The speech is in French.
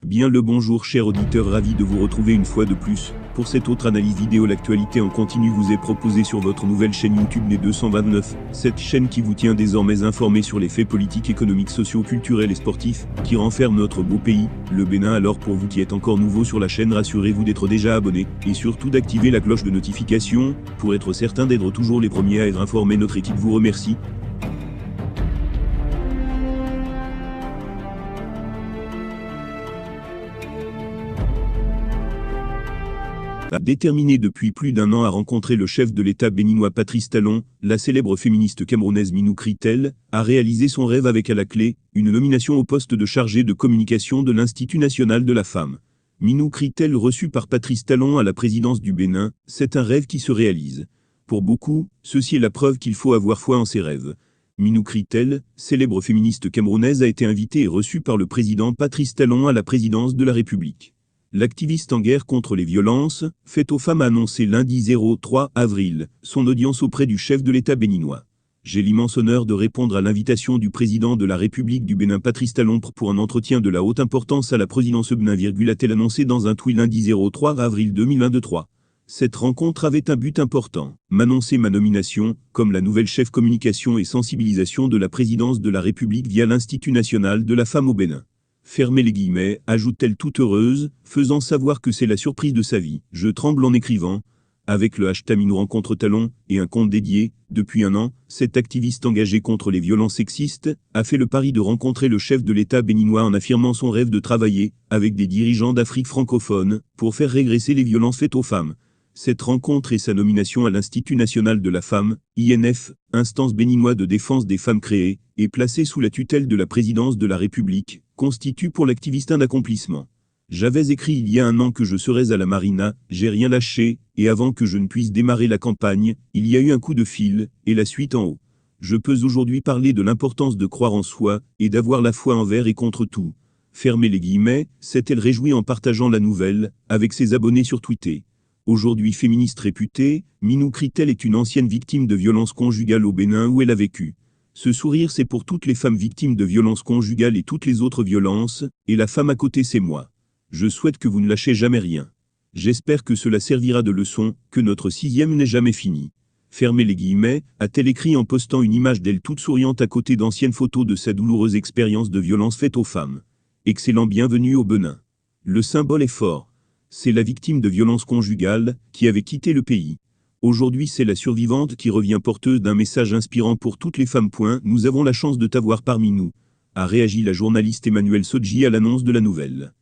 Bien le bonjour chers auditeurs, ravi de vous retrouver une fois de plus. Pour cette autre analyse vidéo, l'actualité en continu vous est proposée sur votre nouvelle chaîne YouTube Né 229, cette chaîne qui vous tient désormais informé sur les faits politiques, économiques, sociaux, culturels et sportifs, qui renferment notre beau pays, le Bénin. Alors pour vous qui êtes encore nouveau sur la chaîne, rassurez-vous d'être déjà abonné, et surtout d'activer la cloche de notification, pour être certain d'être toujours les premiers à être informés. Notre équipe vous remercie. A déterminé depuis plus d'un an à rencontrer le chef de l'État béninois Patrice Talon, la célèbre féministe camerounaise Minou Critel a réalisé son rêve avec à la clé une nomination au poste de chargée de communication de l'Institut national de la femme. Minou Critel reçue par Patrice Talon à la présidence du Bénin, c'est un rêve qui se réalise. Pour beaucoup, ceci est la preuve qu'il faut avoir foi en ses rêves. Minou Critel, célèbre féministe camerounaise, a été invitée et reçue par le président Patrice Talon à la présidence de la République. L'activiste en guerre contre les violences faites aux femmes a annoncé lundi 03 avril son audience auprès du chef de l'État béninois. J'ai l'immense honneur de répondre à l'invitation du président de la République du Bénin Patrice Talon pour un entretien de la haute importance à la présidence Bénin, a-t-elle annoncé dans un tweet lundi 03 avril 2023. Cette rencontre avait un but important, m'annoncer ma nomination comme la nouvelle chef communication et sensibilisation de la présidence de la République via l'Institut national de la femme au Bénin. Fermez les guillemets, ajoute-t-elle toute heureuse, faisant savoir que c'est la surprise de sa vie. Je tremble en écrivant. Avec le hashtag Minou rencontre Talon et un compte dédié, depuis un an, cette activiste engagée contre les violences sexistes a fait le pari de rencontrer le chef de l'État béninois en affirmant son rêve de travailler avec des dirigeants d'Afrique francophone pour faire régresser les violences faites aux femmes. Cette rencontre et sa nomination à l'Institut national de la femme, INF, instance béninoise de défense des femmes créée et placée sous la tutelle de la présidence de la République, constitue pour l'activiste un accomplissement. J'avais écrit il y a un an que je serais à la Marina, j'ai rien lâché, et avant que je ne puisse démarrer la campagne, il y a eu un coup de fil, et la suite en haut. Je peux aujourd'hui parler de l'importance de croire en soi, et d'avoir la foi envers et contre tout. Fermez les guillemets, s'est-elle réjouie en partageant la nouvelle, avec ses abonnés sur Twitter. Aujourd'hui féministe réputée, Minou Critel est une ancienne victime de violences conjugales au Bénin où elle a vécu. Ce sourire, c'est pour toutes les femmes victimes de violences conjugales et toutes les autres violences, et la femme à côté, c'est moi. Je souhaite que vous ne lâchez jamais rien. J'espère que cela servira de leçon, que notre 6e n'est jamais fini. Fermez les guillemets, a-t-elle écrit en postant une image d'elle toute souriante à côté d'anciennes photos de sa douloureuse expérience de violence faite aux femmes. Excellent, bienvenue au Bénin. Le symbole est fort. C'est la victime de violences conjugales qui avait quitté le pays. Aujourd'hui, c'est la survivante qui revient porteuse d'un message inspirant pour toutes les femmes. Nous avons la chance de t'avoir parmi nous, a réagi la journaliste Emmanuelle Sodji à l'annonce de la nouvelle.